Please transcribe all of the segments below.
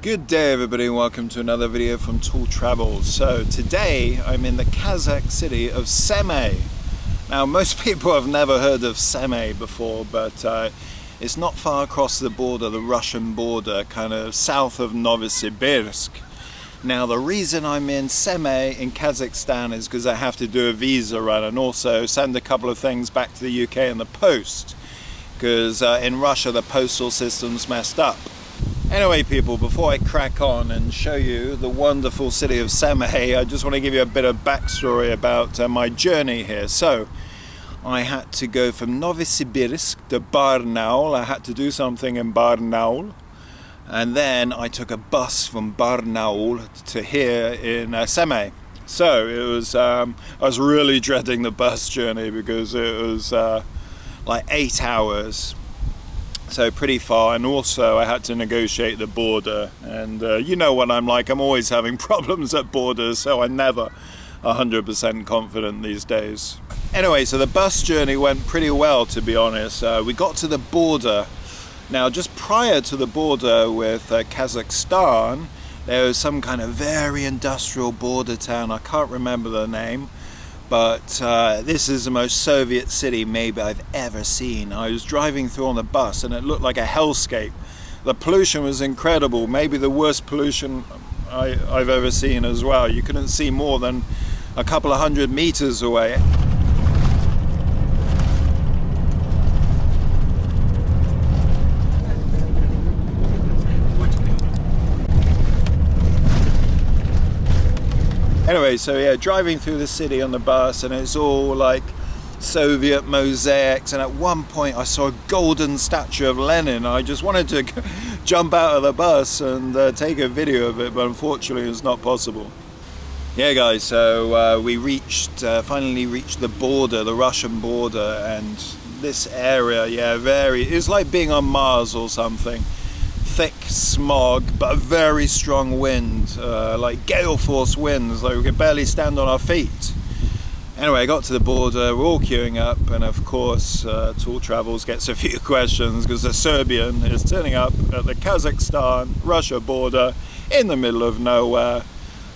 Good day everybody and welcome to another video from realtalltravels. So today I'm in the Kazakh city of Semi. Now most people have never heard of Semi before, but it's not far across the border, the Russian border, kind of south of Novosibirsk. Now the reason I'm in Semi in Kazakhstan is because I have to do a visa run and also send a couple of things back to the UK in the post, because in Russia the postal system's messed up. Anyway people, before I crack on and show you the wonderful city of Semi, I just want to give you a bit of backstory about my journey here. So, I had to go from Novosibirsk to Barnaul. I had to do something in Barnaul. And then I took a bus from Barnaul to here in Semi. So, it was, I was really dreading the bus journey because it was like 8 hours. So pretty far, and also I had to negotiate the border, and you know what I'm like, I'm always having problems at borders, so I'm never 100% confident these days. Anyway, so the bus journey went pretty well, to be honest. We got to the border. Now just prior to the border with Kazakhstan, there was some kind of very industrial border town, I can't remember the name. But this is the most Soviet city maybe I've ever seen. I was driving through on the bus and it looked like a hellscape. The pollution was incredible, maybe the worst pollution I've ever seen as well. You couldn't see more than a couple of 100 meters away. Anyway, so yeah, driving through the city on the bus, and it's all like Soviet mosaics, and at one point I saw a golden statue of Lenin. I just wanted to jump out of the bus and take a video of it, but unfortunately it's not possible. Yeah guys, so we finally reached the border, the Russian border, and this area, yeah, it's like being on Mars or something. Thick smog, but a very strong wind, like gale force winds, like we could barely stand on our feet. Anyway, I got to the border, we're all queuing up, and of course realtalltravels gets a few questions because the Serbian is turning up at the Kazakhstan-Russia border in the middle of nowhere.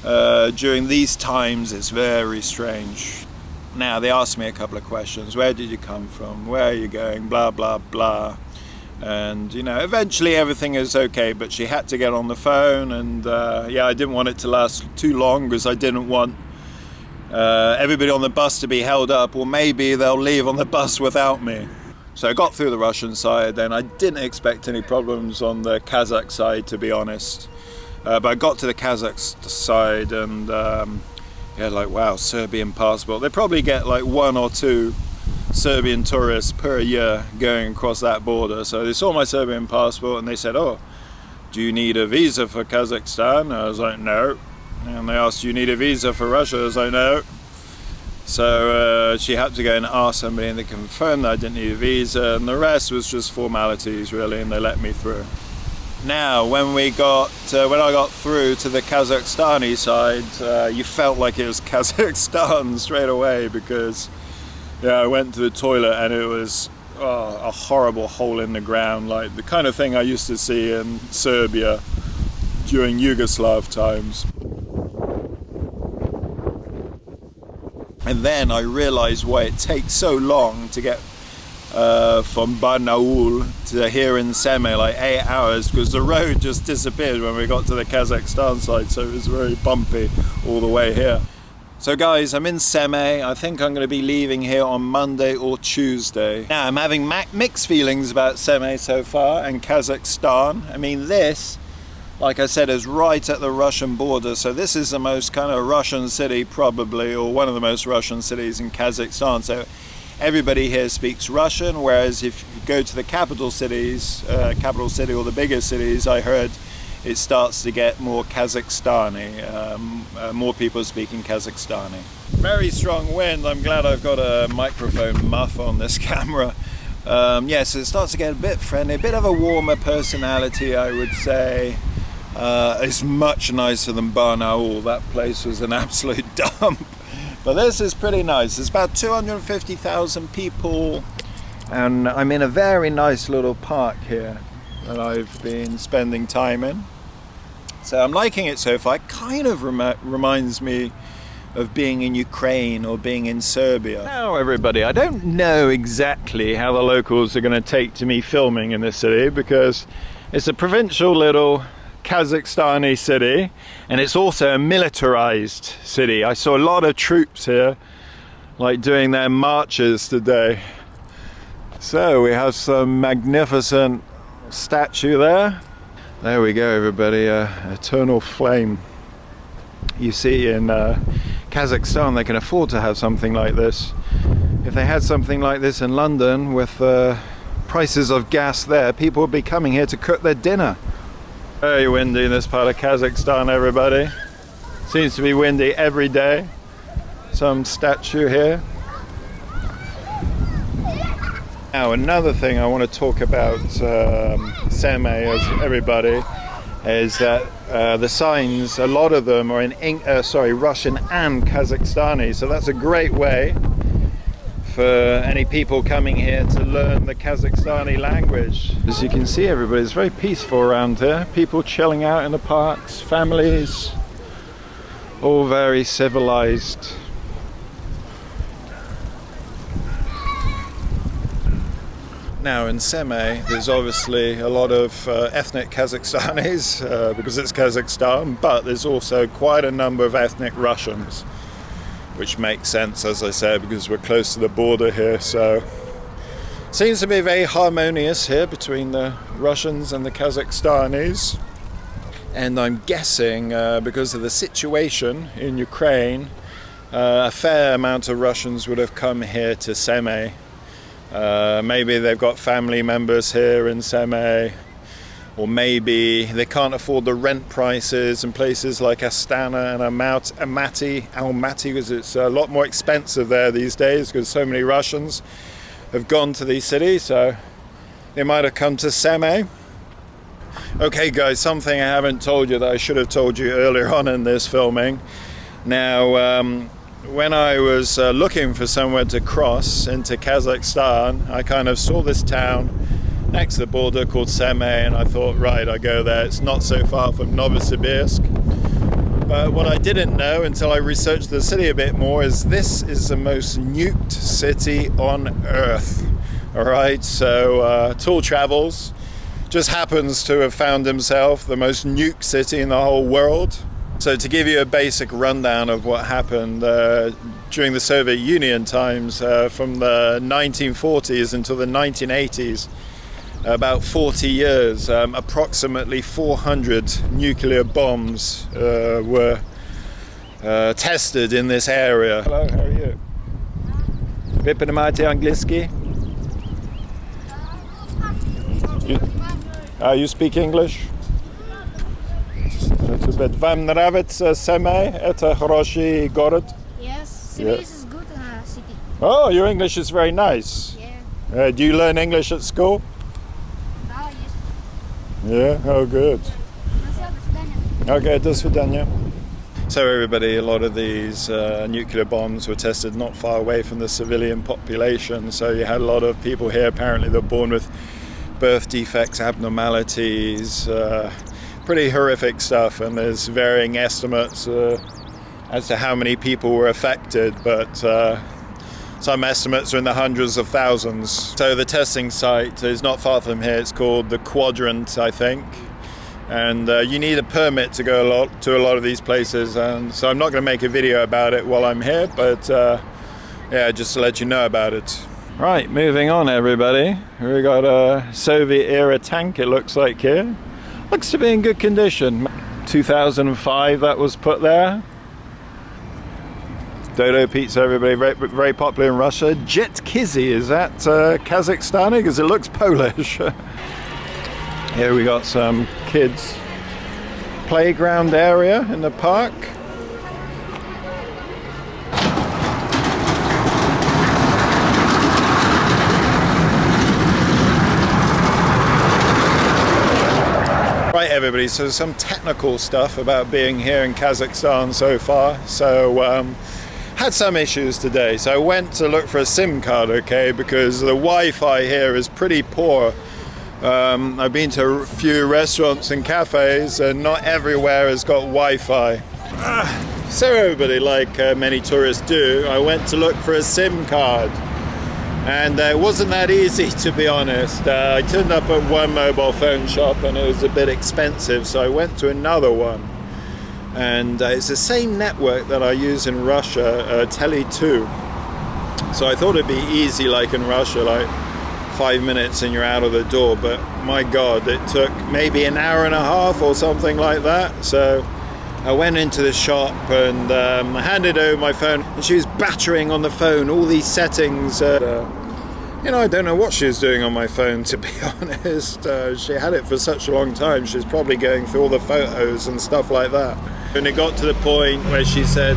During these times it's very strange. Now they asked me a couple of questions: where did you come from, where are you going, blah blah blah. And you know, eventually everything is okay, but she had to get on the phone, and yeah, I didn't want it to last too long because I didn't want everybody on the bus to be held up, or maybe they'll leave on the bus without me. So I got through the Russian side, and I didn't expect any problems on the Kazakh side, to be honest. But I got to the Kazakh side, and yeah, like wow, Serbian passport. They probably get like 1 or 2 Serbian tourists per year going across that border. So they saw my Serbian passport and they said, "Oh, do you need a visa for Kazakhstan?" I was like, "No." And they asked, "Do you need a visa for Russia?" I was like, "No." So she had to go and ask somebody, and they confirmed that I didn't need a visa, and the rest was just formalities really, and they let me through. Now when I got through to the Kazakhstani side, you felt like it was Kazakhstan straight away, because yeah, I went to the toilet and it was a horrible hole in the ground, like the kind of thing I used to see in Serbia during Yugoslav times. And then I realized why it takes so long to get from Barnaul to here in Semi, like 8 hours, because the road just disappeared when we got to the Kazakhstan side, so it was very bumpy all the way here. So guys, I'm in Semi. I think I'm going to be leaving here on Monday or Tuesday. Now, I'm having mixed feelings about Semi so far and Kazakhstan. I mean, this, like I said, is right at the Russian border. So this is the most kind of Russian city probably, or one of the most Russian cities in Kazakhstan. So everybody here speaks Russian, whereas if you go to the capital city or the bigger cities, I heard it starts to get more Kazakhstani, more people speaking Kazakhstani. Very strong wind. I'm glad I've got a microphone muff on this camera. Yeah, so it starts to get a bit friendly, a bit of a warmer personality, I would say. It's much nicer than Barnaul. That place was an absolute dump. But this is pretty nice. There's about 250,000 people, and I'm in a very nice little park here that I've been spending time in. So I'm liking it so far. It kind of reminds me of being in Ukraine or being in Serbia. Now everybody, I don't know exactly how the locals are going to take to me filming in this city, because it's a provincial little Kazakhstani city, and it's also a militarized city. I saw a lot of troops here, like doing their marches today. So we have some magnificent statue there. There we go everybody, eternal flame. You see, in Kazakhstan they can afford to have something like this. If they had something like this in London with prices of gas there, people would be coming here to cook their dinner. Very windy in this part of Kazakhstan everybody. Seems to be windy every day. Some statue here. Now another thing I want to talk about Seme, as everybody, is that the signs, a lot of them are in Russian and Kazakhstani, so that's a great way for any people coming here to learn the Kazakhstani language. As you can see everybody, it's very peaceful around here. People chilling out in the parks, families, all very civilized. Now in Seme, there's obviously a lot of ethnic Kazakhstanis because it's Kazakhstan, but there's also quite a number of ethnic Russians, which makes sense, as I said, because we're close to the border here. So seems to be very harmonious here between the Russians and the Kazakhstanis. And I'm guessing because of the situation in Ukraine, a fair amount of Russians would have come here to Seme. Maybe they've got family members here in Seme, or maybe they can't afford the rent prices in places like Astana and Almaty, because it's a lot more expensive there these days because so many Russians have gone to these cities, so they might have come to Seme. Okay guys, something I haven't told you that I should have told you earlier on in this filming. Now when I was looking for somewhere to cross into Kazakhstan, I kind of saw this town next to the border called Seme, and I thought, right, I go there. It's not so far from Novosibirsk. But what I didn't know until I researched the city a bit more is this is the most nuked city on Earth. All right, so Tall Travels just happens to have found himself the most nuked city in the whole world. So to give you a basic rundown of what happened during the Soviet Union times, from the 1940s until the 1980s, about 40 years, approximately 400 nuclear bombs were tested in this area. Hello, how are you? Вы понимаете английский? You speak English? Вам нравится Семей? Это хороший город? Yes, Semipalatinsk is good city. Oh, your English is very nice. Yeah. Do you learn English at school? Yes. Yeah, oh good. До свидания. Okay, до свидания. So everybody, a lot of these nuclear bombs were tested not far away from the civilian population, so you had a lot of people here apparently that were born with birth defects, abnormalities, pretty horrific stuff, and there's varying estimates as to how many people were affected, but some estimates are in the hundreds of thousands. So the testing site is not far from here. It's called the Quadrant, I think, and you need a permit to go to a lot of these places, and so I'm not going to make a video about it while I'm here, but yeah, just to let you know about it. Right, moving on everybody. We got a Soviet era tank, it looks like here. Looks to be in good condition. 2005 that was put there. Dodo pizza, everybody, very, very popular in Russia. Jet Kizzy, is that Kazakhstani? Because it looks Polish. Here we got some kids' playground area in the park. Right everybody, so some technical stuff about being here in Kazakhstan so far. So had some issues today, so I went to look for a SIM card, okay, because the Wi-Fi here is pretty poor I've been to a few restaurants and cafes, and not everywhere has got Wi-Fi. So everybody, like many tourists do, I went to look for a SIM card. And it wasn't that easy, to be honest. I turned up at one mobile phone shop and it was a bit expensive, so I went to another one. And it's the same network that I use in Russia, Tele2. So I thought it'd be easy like in Russia, like 5 minutes and you're out of the door. But my God, it took maybe an hour and a half or something like that. So I went into the shop and I handed over my phone, and she was battering on the phone all these settings. You know, I don't know what she was doing on my phone, to be honest. She had it for such a long time. She was probably going through all the photos and stuff like that. And it got to the point where she said,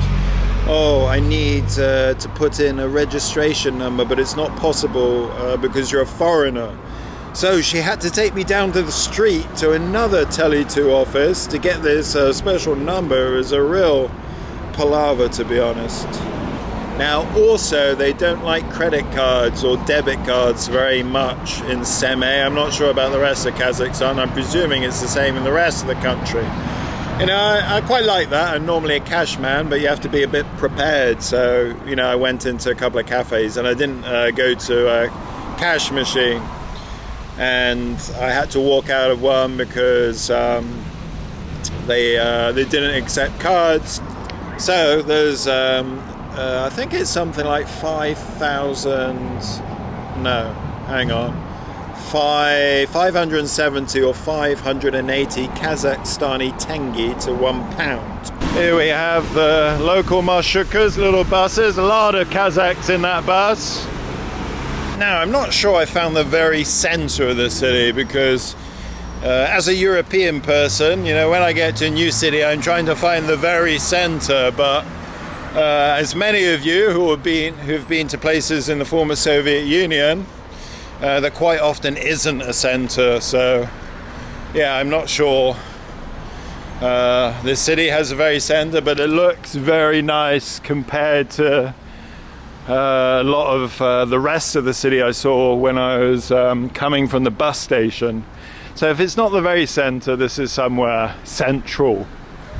oh, I need to put in a registration number, but it's not possible because you're a foreigner. So she had to take me down to the street to another Tele2 office to get this special number. It was a real palaver, to be honest. Now, also, they don't like credit cards or debit cards very much in Semi. I'm not sure about the rest of Kazakhstan. I'm presuming it's the same in the rest of the country. You know, I quite like that. I'm normally a cash man, but you have to be a bit prepared. So, you know, I went into a couple of cafes and I didn't go to a cash machine. And I had to walk out of one because they didn't accept cards. So there's, I think it's something like 5,000, no, hang on, 570 or 580 Kazakhstani tenge to £1. Here we have the local marshukas, little buses, a lot of Kazakhs in that bus. Now, I'm not sure I found the very center of the city because as a European person, you know, when I get to a new city, I'm trying to find the very center, but as many of you who've been to places in the former Soviet Union, there quite often isn't a center. So, yeah, I'm not sure this city has a very center, but it looks very nice compared to a lot of the rest of the city I saw when I was coming from the bus station. So if it's not the very center, this is somewhere central.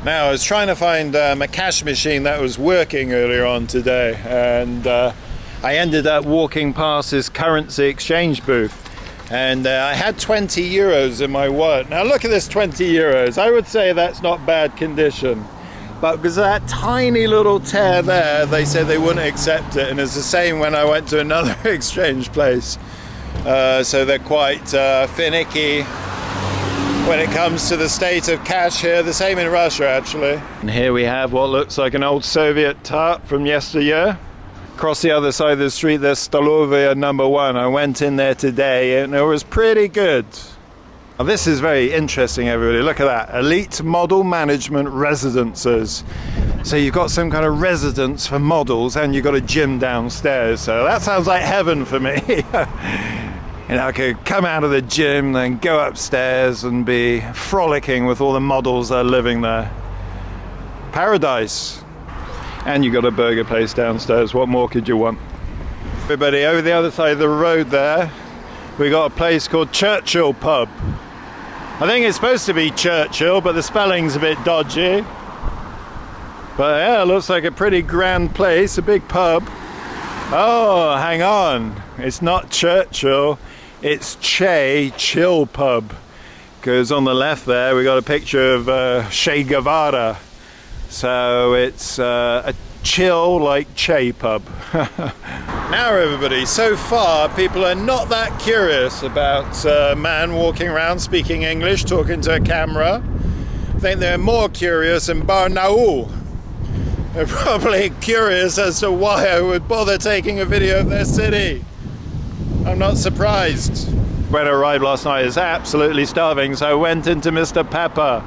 Now, I was trying to find a cash machine that was working earlier on today, and I ended up walking past this currency exchange booth, and I had 20 euros in my wallet. Now look at this 20 euros. I would say that's not bad condition. But because of that tiny little tear there, they said they wouldn't accept it. And it's the same when I went to another exchange place. So they're quite finicky when it comes to the state of cash here. The same in Russia, actually. And here we have what looks like an old Soviet tart from yesteryear. Across the other side of the street, there's Stolovaya number 1. I went in there today and it was pretty good. Now, this is very interesting, everybody. Look at that. Elite Model Management Residences. So you've got some kind of residence for models and you've got a gym downstairs. So that sounds like heaven for me. You know, I could come out of the gym, then go upstairs and be frolicking with all the models that are living there. Paradise. And you've got a burger place downstairs. What more could you want? Everybody, over the other side of the road there, we got a place called Churchill Pub. I think it's supposed to be Churchill, but the spelling's a bit dodgy. But yeah, it looks like a pretty grand place, a big pub. Oh, hang on. It's not Churchill, it's Chill Pub. Because on the left there, we got a picture of Che Guevara. So it's a chill like Che Pub. Now everybody, so far people are not that curious about a man walking around speaking English, talking to a camera. I think they're more curious in Barnaul. They're probably curious as to why I would bother taking a video of their city. I'm not surprised. When I arrived last night, I was absolutely starving, so I went into Mr. Pepper.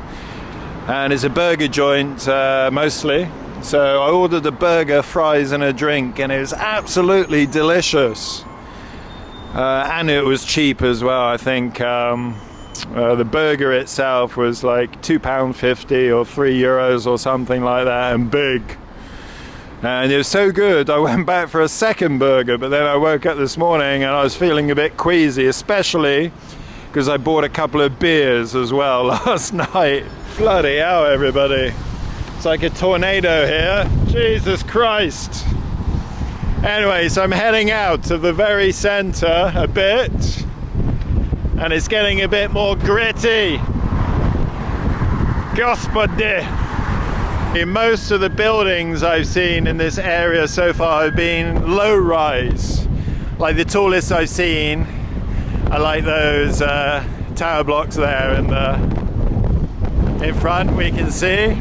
And it's a burger joint mostly. So I ordered a burger, fries and a drink, and it was absolutely delicious. And it was cheap as well. I think the burger itself was like £2.50 or €3 or something like that, and big. And it was so good, I went back for a second burger, but then I woke up this morning and I was feeling a bit queasy, especially because I bought a couple of beers as well last night. Bloody hell, everybody. It's like a tornado here. Jesus Christ. Anyway, so I'm heading out to the very center a bit, and it's getting a bit more gritty. Господи. Most of the buildings I've seen in this area so far have been low-rise. Like the tallest I've seen are like those tower blocks there in front we can see.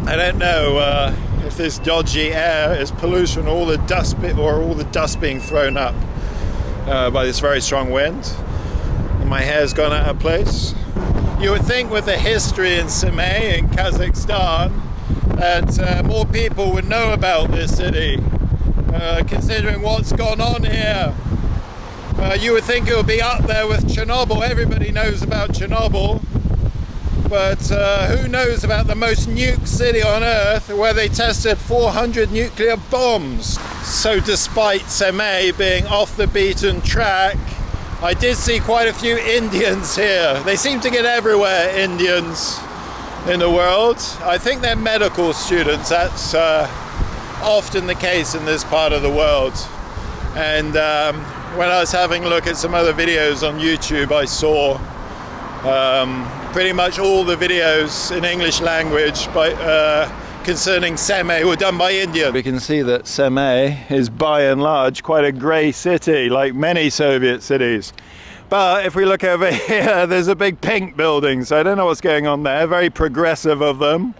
I don't know if this dodgy air is pollution or all the dust being thrown up by this very strong wind. And my hair's gone out of place. You would think with the history in Semey in Kazakhstan that more people would know about this city, considering what's gone on here. You would think it would be up there with Chernobyl. Everybody knows about Chernobyl, but who knows about the most nuked city on earth, where they tested 400 nuclear bombs. So despite Semey being off the beaten track, I did see quite a few Indians here. They seem to get everywhere, Indians in the world. I think they're medical students. That's often the case in this part of the world. And when I was having a look at some other videos on YouTube, I saw pretty much all the videos in English language concerning Semey were done by India. We can see that Semey is by and large quite a grey city, like many Soviet cities. But if we look over here, there's a big pink building, so I don't know what's going on there. Very progressive of them.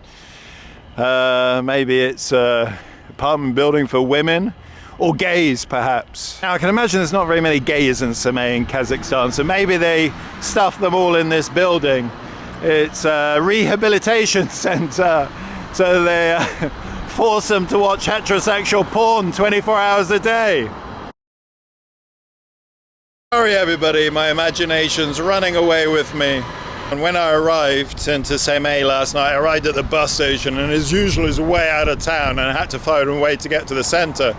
Maybe it's an apartment building for women, or gays perhaps. Now I can imagine there's not very many gays in Semey in Kazakhstan, so maybe they stuff them all in this building. It's a rehabilitation centre. So they force them to watch heterosexual porn 24 hours a day. Sorry everybody, my imagination's running away with me. And when I arrived into Semey last night, I arrived at the bus station, and as usual is way out of town, and I had to find a way to get to the centre.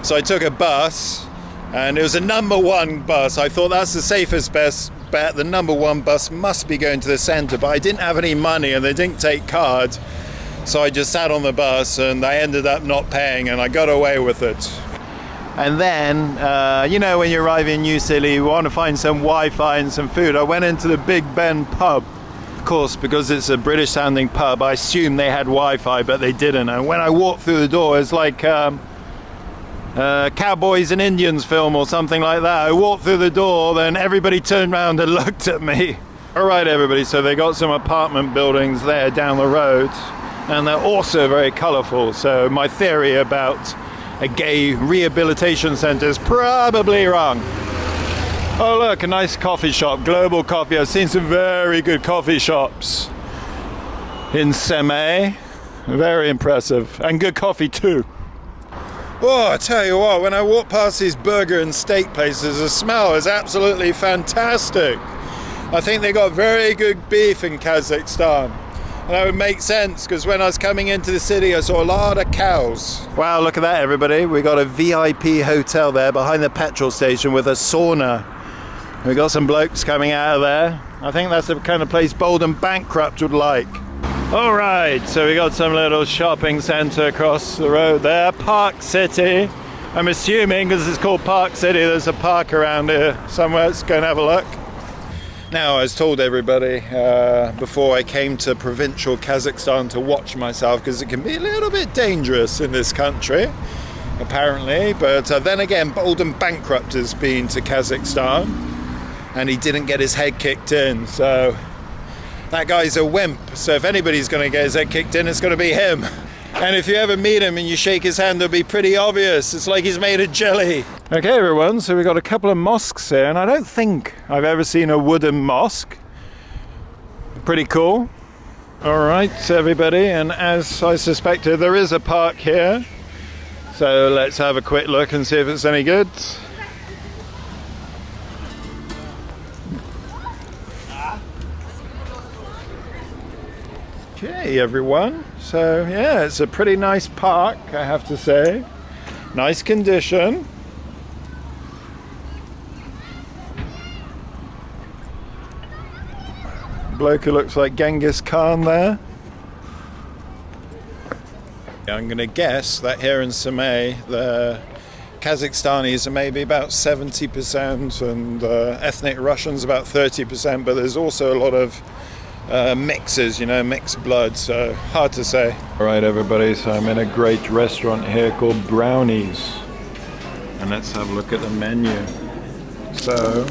So I took a bus, and it was a number 1 bus. I thought that's the safest bet. The number 1 bus must be going to the centre, but I didn't have any money and they didn't take card. So I just sat on the bus and I ended up not paying, and I got away with it. And then, you know, when you arrive in New City, you want to find some Wi-Fi and some food. I went into the Big Ben pub. Of course, because it's a British sounding pub, I assumed they had Wi-Fi, but they didn't. And when I walked through the door, it's like Cowboys and Indians film or something like that. I walked through the door, then everybody turned around and looked at me. All right, everybody, so they got some apartment buildings there down the road, and they're also very colourful. So my theory about a gay rehabilitation centre is probably wrong. Oh look, a nice coffee shop, Global Coffee. I've seen some very good coffee shops in Semey. Very impressive, and good coffee too. Oh, I tell you what, when I walk past these burger and steak places, the smell is absolutely fantastic. I think they got very good beef in Kazakhstan. And that would make sense, because when I was coming into the city, I saw a lot of cows. Wow, look at that, everybody. We got a VIP hotel there behind the petrol station with a sauna. We got some blokes coming out of there. I think that's the kind of place Bold and Bankrupt would like. All right, so we got some little shopping centre across the road there. Park City. I'm assuming, because it's called Park City, there's a park around here somewhere. Let's go and have a look. Now, I was told everybody before I came to provincial Kazakhstan to watch myself, because it can be a little bit dangerous in this country, apparently. But then again, Bold and Bankrupt has been to Kazakhstan, and he didn't get his head kicked in. So that guy's a wimp. So if anybody's going to get his head kicked in, it's going to be him. And if you ever meet him and you shake his hand, it'll be pretty obvious. It's like he's made of jelly. Okay, everyone, so we've got a couple of mosques here, and I don't think I've ever seen a wooden mosque. Pretty cool. All right, everybody, and as I suspected, there is a park here. So let's have a quick look and see if it's any good. Okay, everyone. So yeah, it's a pretty nice park, I have to say. Nice condition. bloke who looks like Genghis Khan there. I'm going to guess that here in Semey, the Kazakhstanis are maybe about 70% and ethnic Russians about 30%, but there's also a lot of mixes, you know, mixed blood, so hard to say. All right, everybody, so I'm in a great restaurant here called Brownies, and let's have a look at the menu. So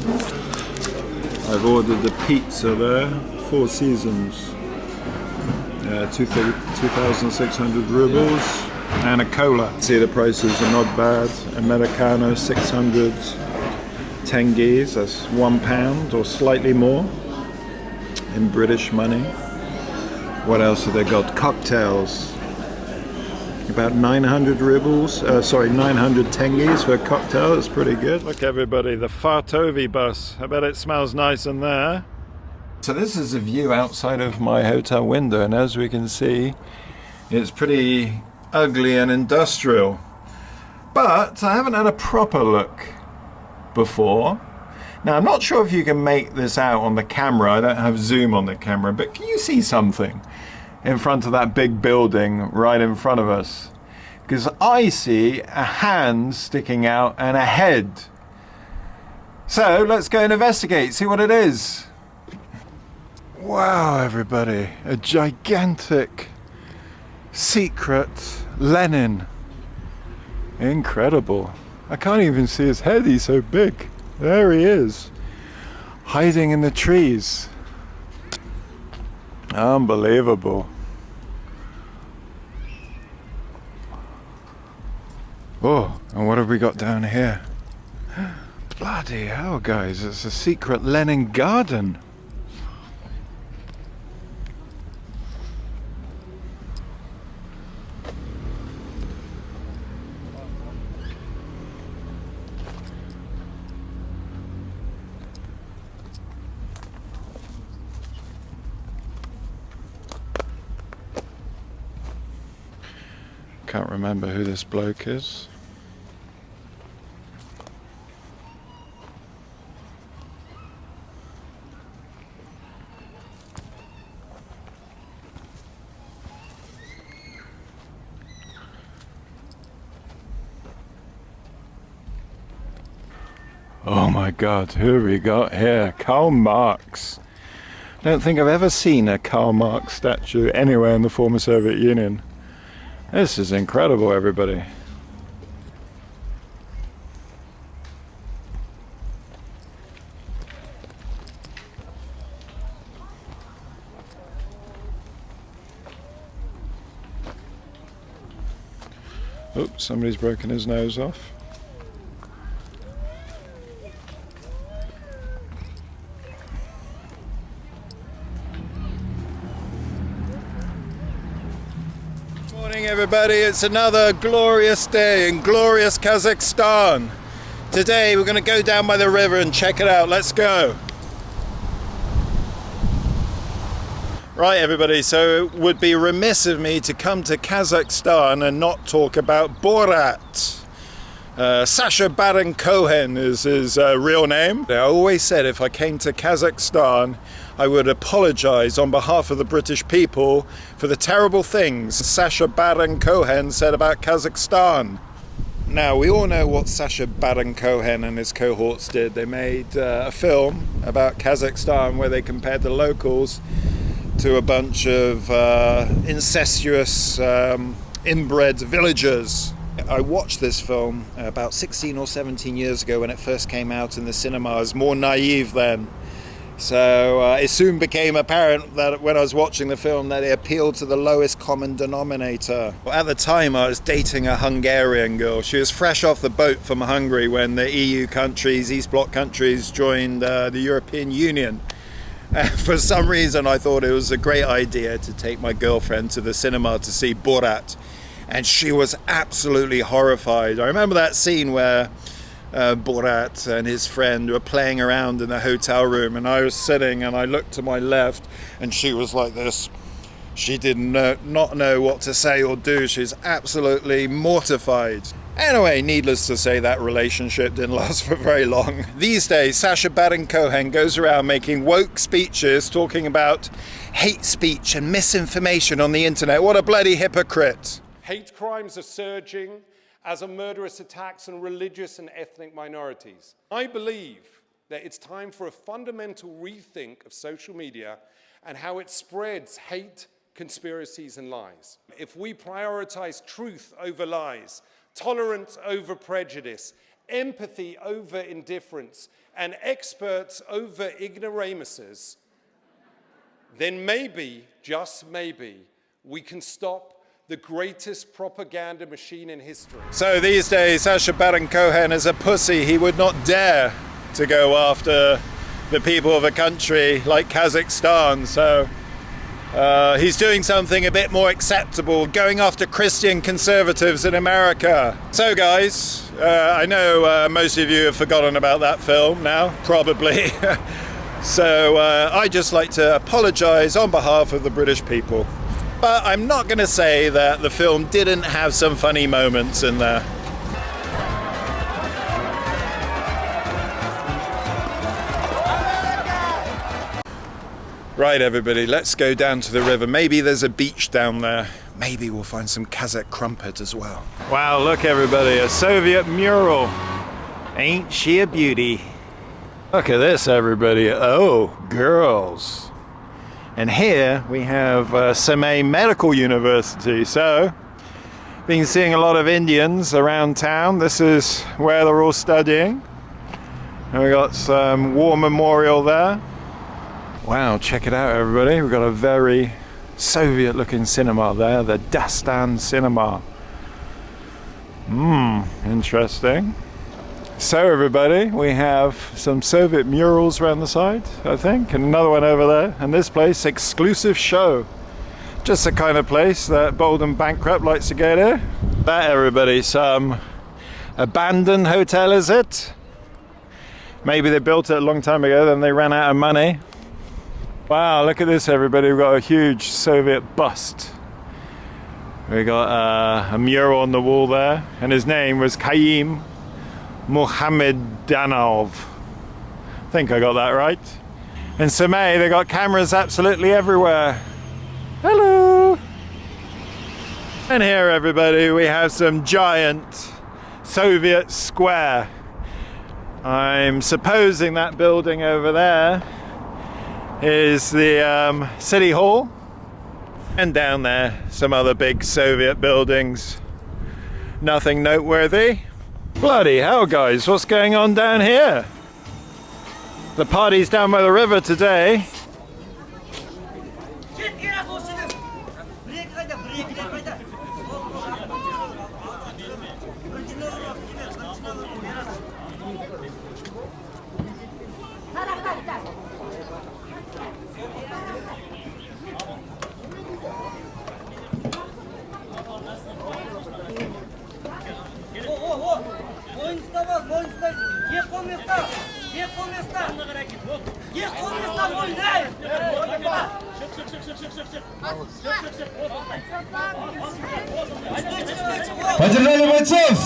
I've ordered the pizza there, 4 seasons, 2,600 rubles, and a cola. See, the prices are not bad. Americano, 600 tengies, that's £1 or slightly more in British money. What else have they got? Cocktails, about 900 rubles, 900 tengies for a cocktail. It's pretty good. Look, everybody, the Fartovi bus. I bet it smells nice in there. So this is a view outside of my hotel window, and as we can see, it's pretty ugly and industrial. But I haven't had a proper look before. Now, I'm not sure if you can make this out on the camera. I don't have zoom on the camera, but can you see something in front of that big building right in front of us? Because I see a hand sticking out and a head. So let's go and investigate, see what it is. Wow, everybody, a gigantic secret Lenin. Incredible. I can't even see his head, he's so big. There he is, hiding in the trees. Unbelievable. Oh, and what have we got down here? Bloody hell, guys, it's a secret Lenin garden. Can't remember who this bloke is. Oh my God, who have we got here? Karl Marx. I don't think I've ever seen a Karl Marx statue anywhere in the former Soviet Union. This is incredible, everybody. Oops, somebody's broken his nose off. Morning, everybody. It's another glorious day in glorious Kazakhstan. Today we're going to go down by the river and check it out. Let's go. Right, everybody, so it would be remiss of me to come to Kazakhstan and not talk about Borat. Sacha Baron Cohen is his real name. I always said if I came to Kazakhstan, I would apologize on behalf of the British people for the terrible things Sacha Baron Cohen said about Kazakhstan. Now, we all know what Sacha Baron Cohen and his cohorts did. They made a film about Kazakhstan where they compared the locals to a bunch of incestuous inbred villagers. I watched this film about 16 or 17 years ago when it first came out in the cinemas, more naive then. So it soon became apparent that when I was watching the film that it appealed to the lowest common denominator. At the time I was dating a Hungarian girl. She was fresh off the boat from Hungary when the EU countries, East Bloc countries, joined the European Union. For some reason I thought it was a great idea to take my girlfriend to the cinema to see Borat, and she was absolutely horrified. I remember that scene where Borat and his friend were playing around in the hotel room, and I was sitting and I looked to my left and she was like this. She did not know what to say or do. She's absolutely mortified. Anyway, needless to say, that relationship didn't last for very long. These days, Sacha Baron Cohen goes around making woke speeches talking about hate speech and misinformation on the internet. What a bloody hypocrite. Hate crimes are surging, as are murderous attacks on religious and ethnic minorities. I believe that it's time for a fundamental rethink of social media and how it spreads hate, conspiracies, and lies. If we prioritize truth over lies, tolerance over prejudice, empathy over indifference, and experts over ignoramuses, then maybe, just maybe, we can stop the greatest propaganda machine in history. So these days, Sacha Baron Cohen is a pussy. He would not dare to go after the people of a country like Kazakhstan. So he's doing something a bit more acceptable, going after Christian conservatives in America. So guys, I know most of you have forgotten about that film now, probably. So I'd just like to apologize on behalf of the British people. But I'm not going to say that the film didn't have some funny moments in there. Right, everybody, let's go down to the river. Maybe there's a beach down there. Maybe we'll find some Kazakh crumpet as well. Wow, look everybody, a Soviet mural. Ain't she a beauty? Look at this, everybody. Oh, girls. And here we have Semipalatinsk Medical University. So, been seeing a lot of Indians around town. This is where they're all studying. And we got some war memorial there. Wow, check it out, everybody. We've got a very Soviet-looking cinema there, the Dastan Cinema. Interesting. So, everybody, we have some Soviet murals around the side, I think, and another one over there. And this place, exclusive show. Just the kind of place that bold and bankrupt likes to go to. That, everybody, some abandoned hotel, is it? Maybe they built it a long time ago, then they ran out of money. Wow, look at this, everybody. We've got a huge Soviet bust. We got a mural on the wall there, and his name was Kaim Mohammedanov. I think I got that right. In Semipalatinsk, they got cameras absolutely everywhere. Hello! And here, everybody, we have some giant Soviet square. I'm supposing that building over there is the City Hall. And down there, some other big Soviet buildings. Nothing noteworthy. Bloody hell, guys, what's going on down here? The party's down by the river today. Поддержали бойцов!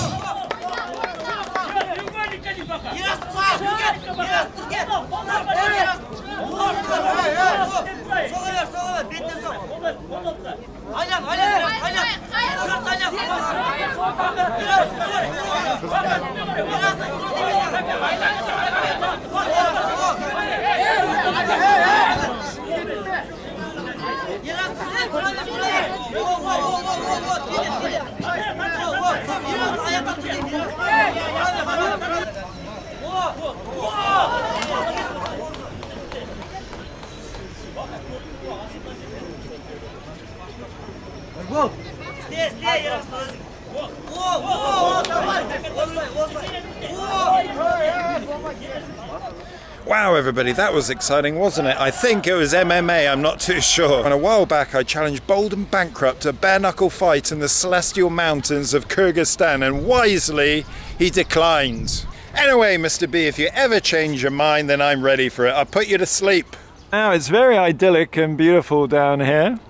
Wow, everybody, that was exciting, wasn't it? I think it was MMA, I'm not too sure. And a while back, I challenged Bold and Bankrupt to a bare-knuckle fight in the celestial mountains of Kyrgyzstan, and wisely, he declined. Anyway, Mr. B, if you ever change your mind, then I'm ready for it. I'll put you to sleep. Now, it's very idyllic and beautiful down here.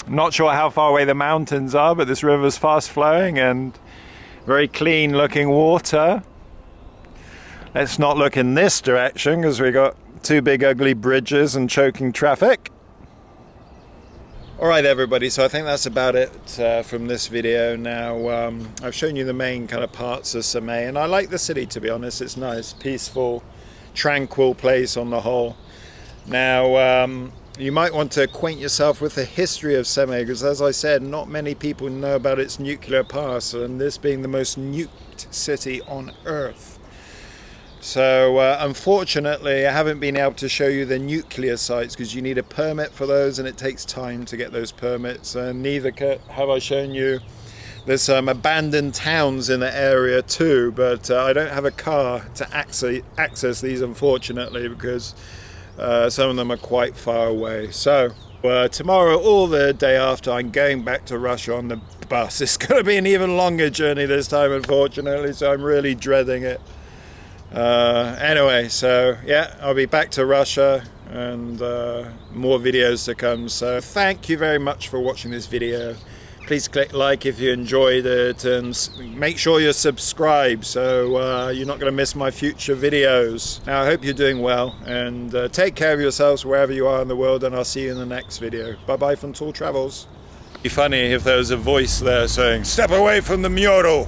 I'm not sure how far away the mountains are, but this river's fast flowing, and Very clean looking water. Let's not look in this direction because we got two big ugly bridges and choking traffic. Alright everybody, so I think that's about it from this video. Now I've shown you the main kind of parts of Semey, and I like the city, to be honest. It's nice, peaceful, tranquil place on the whole. Now you might want to acquaint yourself with the history of Semey, because as I said, not many people know about its nuclear past, and this being the most nuked city on Earth. So unfortunately I haven't been able to show you the nuclear sites because you need a permit for those, and it takes time to get those permits, and neither have I shown you there's some abandoned towns in the area too, but I don't have a car to access these, unfortunately, because some of them are quite far away. So tomorrow or the day after, I'm going back to Russia on the bus. It's going to be an even longer journey this time, unfortunately, so I'm really dreading it. Anyway, so yeah, I'll be back to Russia, and more videos to come. So thank you very much for watching this video. Please click like if you enjoyed it, and make sure you're subscribed so you're not going to miss my future videos. Now I hope you're doing well, and take care of yourselves wherever you are in the world, and I'll see you in the next video. Bye bye from Tall Travels. It'd be funny if there was a voice there saying, "Step away from the mural."